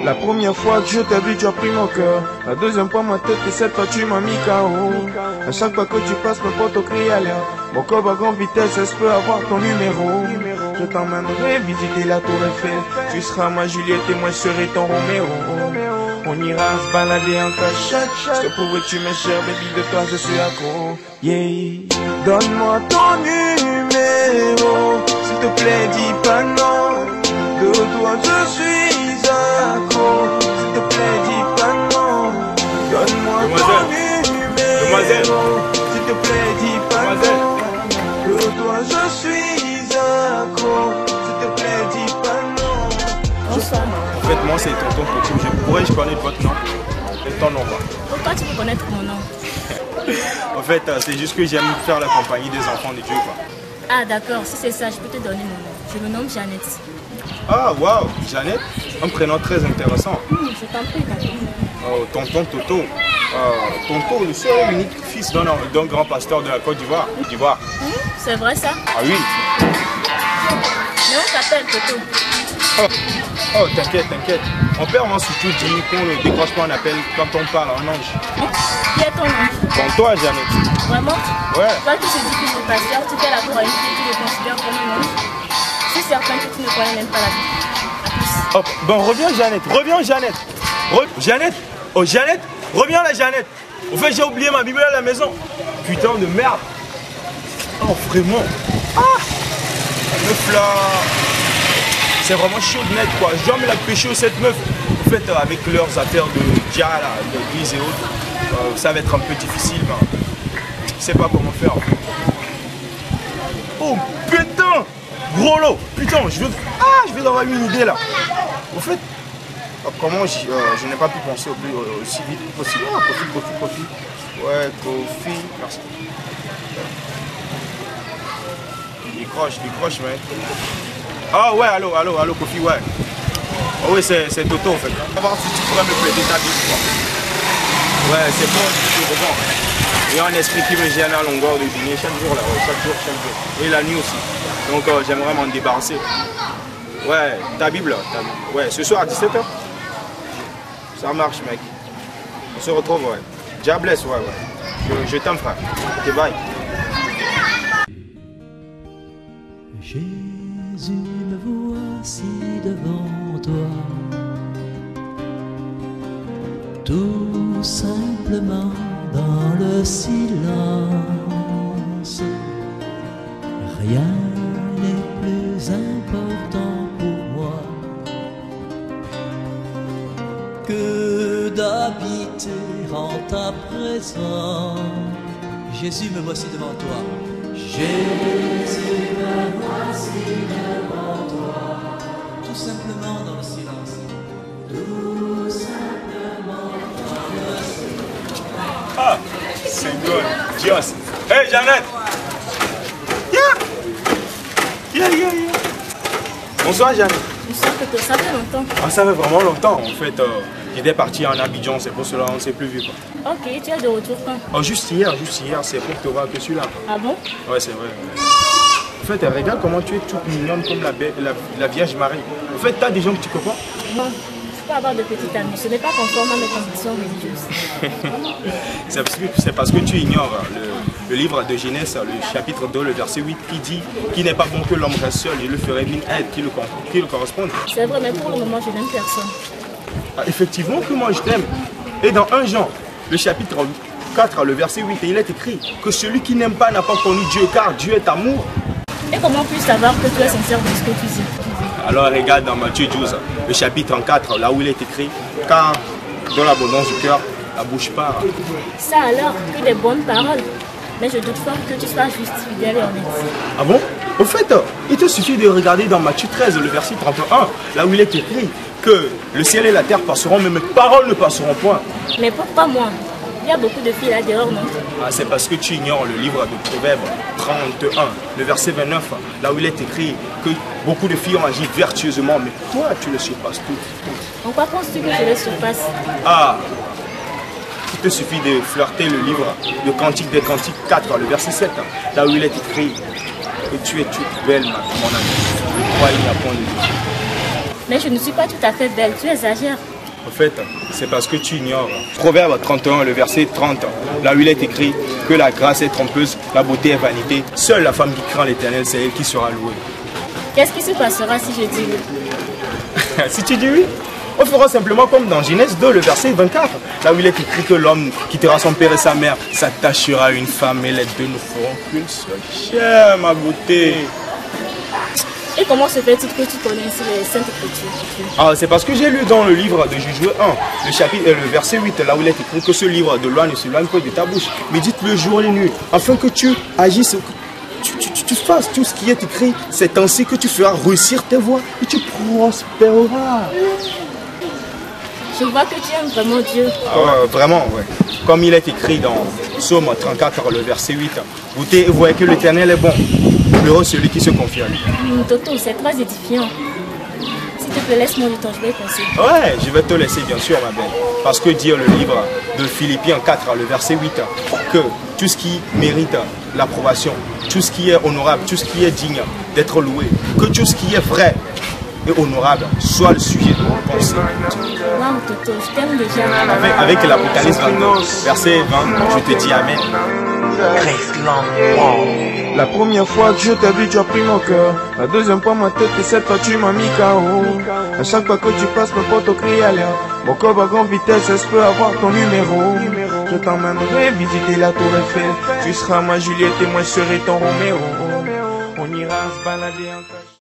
La première fois que je t'ai vu, tu as pris mon cœur. La deuxième fois, ma tête, et cette fois, tu m'as mis KO. À chaque fois que tu passes, mes potes au cri à l'air. Mon corps à grande vitesse, je peux avoir ton numéro. Je t'emmènerai visiter la tour Eiffel. Tu seras ma Juliette et moi, je serai ton Roméo. On ira se balader en cachette. Je te prouve que tu m'es cher, baby, de toi, je suis accro. Yeah. Donne-moi ton numéro. S'il te plaît, dis pas non. De toi, je suis accro. S'il te plaît, dis pas non. Donne-moi ton numéro. S'il te plaît, dis pas non. De toi, je suis accro. S'il te plaît, dis pas non. Bonsoir. En fait, moi, c'est tonton Petit. Pourrais-je connaître votre nom? Et ton nom, quoi. Pourquoi tu veux connaître mon nom? En fait, c'est juste que j'aime faire la compagnie des enfants de Dieu, quoi. Ah, d'accord. Si c'est ça, je peux te donner mon nom. Je me nomme Jeannette. Ah, waouh, Jeannette, un prénom très intéressant. Je t'en prie, tonton. Oh, tonton Toto. Tonton, le seul et unique fils d'un grand pasteur de la Côte d'Ivoire. C'est vrai ça? Ah oui. Mais on t'appelle Toto. Oh, t'inquiète. Mon père m'a surtout dit qu'on ne décroche pas un appel quand on parle à un ange. Qui est ton ange? Bon, toi, Jeannette. Vraiment? Ouais. Toi qui te dis que le pasteur, tu fais la croyance et tu le considères comme un ange. Je suis certain que tu ne connais même pas la Bible. À plus. Oh, bon, reviens, Jeannette. Jeannette. Oh, Jeannette. Reviens là, Jeannette. Au fait, j'ai oublié ma Bible à la maison. Putain de merde. Oh, vraiment. Ah, la meuf là. C'est vraiment chaud de net, quoi. Je dois me la pécho, cette meuf. En fait, avec leurs affaires de dia, là, d'église et autres, ça va être un peu difficile. Ben. Je sais pas comment faire. Oh, putain. Gros lot. Putain, je vais avoir une idée là. Au fait, comment je n'ai pas pu penser aussi vite possible. Ah, Kofi. Ouais, Kofi. Merci. Décroche, mec. Ah ouais, allô, Kofi, ouais. Oh oui, c'est Toto, en fait. On va voir si tu pourrais me prêter ta Bible, quoi. Ouais, c'est bon, je reprends. Il y a un esprit qui me gêne à longueur de journée, chaque jour, là, ouais, chaque jour. Et la nuit aussi. Donc, j'aimerais m'en débarrasser. Ouais, ta Bible, ouais, ce soir à 17h. Ça marche, mec. On se retrouve, ouais. Dieu bless, ouais. Je t'aime, frère. Ok, bye. Jésus, me voici devant toi, tout simplement dans le silence. Rien n'est plus important pour moi que d'habiter en ta présence. Jésus, me voici devant toi. Jésus, me voici devant toi, tout simplement dans le silence. Tout simplement dans le silence. Ah, c'est good. Dios. Hey, Jeannette. Yeah. Bonsoir, Jeannette. Bonsoir, Toto. Ça fait longtemps. Ah, ça fait vraiment longtemps. En fait, j'étais parti en Abidjan, c'est pour cela qu'on ne s'est plus vu, quoi. Ok, tu es de retour quand? Oh, juste hier, c'est pour te voir que celui-là. Ah bon? Ouais, c'est vrai. En fait, regarde comment tu es toute mignonne comme la Vierge Marie. En fait, t'as des gens que tu comprends? Non, je peux avoir de petites amies. Ce n'est pas conforme à mes convictions religieuses. C'est parce que tu ignores le livre de Genèse, le chapitre 2, le verset 8, qui dit qu'il n'est pas bon que l'homme reste seul, je le ferai une aide qui le corresponde. C'est vrai, mais pour le moment, je n'aime personne. Ah, effectivement que moi je t'aime. Et dans 1 Jean, le chapitre 4, le verset 8, il est écrit que celui qui n'aime pas n'a pas connu Dieu, car Dieu est amour. Et comment puis-je savoir que tu es sincère de ce que tu dis? Alors regarde dans Matthieu 12, le chapitre 4, là où il est écrit, car dans l'abondance du cœur, la bouche parle. Ça alors, que des bonnes paroles. Mais je doute fort que tu sois juste, fidèle et honnête. Ah bon? Au fait, il te suffit de regarder dans Matthieu 13, le verset 31, là où il est écrit que le ciel et la terre passeront, mais mes paroles ne passeront point. Mais pourquoi moi? Il y a beaucoup de filles là dehors, non? Ah, c'est parce que tu ignores le livre de Proverbes 31, le verset 29, là où il est écrit que beaucoup de filles ont agi vertueusement, mais toi, tu les surpasses toutes. En quoi penses-tu que je les surpasse? Ah, il te suffit de flirter le livre de Cantique des Cantiques 4, le verset 7, là où il est écrit que tu es toute belle, mon ami. Toi, il n'y a point de doute. Mais je ne suis pas tout à fait belle, tu exagères. En fait, c'est parce que tu ignores. Proverbe 31, le verset 30, là où il est écrit que la grâce est trompeuse, la beauté est vanité. Seule la femme qui craint l'Éternel, c'est elle qui sera louée. Qu'est-ce qui se passera si je dis oui? Si tu dis oui, on fera simplement comme dans Genèse 2, le verset 24, là où il est écrit que l'homme quittera son père et sa mère, s'attachera à une femme et les deux ne feront qu'une seule chair, ma beauté. Et comment se fait-il que tu connais ainsi les Saintes Écritures? Ah, c'est parce que j'ai lu dans le livre de Josué 1, le chapitre, le verset 8, là où il est écrit que ce livre de loi ne s'éloigne pas de ta bouche. Médite le jour et la nuit, afin que tu agisses, tu fasses tout ce qui est écrit. C'est ainsi que tu feras réussir tes voies et tu prospéreras. Je vois que tu aimes vraiment Dieu. Vraiment, ouais. Comme il est écrit dans Psaume 34, le verset 8. Goûtez et voyez que l'Éternel est bon. Heureux celui qui se confie à lui. Toto, c'est très édifiant. S'il te plaît, laisse-moi du temps, je vais penser. Ouais, je vais te laisser bien sûr, ma belle. Parce que dit le livre de Philippiens 4, le verset 8, que tout ce qui mérite l'approbation, tout ce qui est honorable, tout ce qui est digne d'être loué, que tout ce qui est vrai et honorable soit le sujet de mon pensée. Waouh, Toto, je t'aime déjà. Avec l'Apocalypse 22, verset 20, je te dis Amen. La première fois que je t'ai vu, tu as pris mon cœur. La deuxième fois, ma tête et cette fois, tu m'as mis KO. À chaque fois que tu passes, mes potes crient à l'air. Mon corps va à grande vitesse, je peux avoir ton numéro. Je t'emmènerai visiter la tour Eiffel. Tu seras ma Juliette et moi je serai ton Roméo. On ira se balader en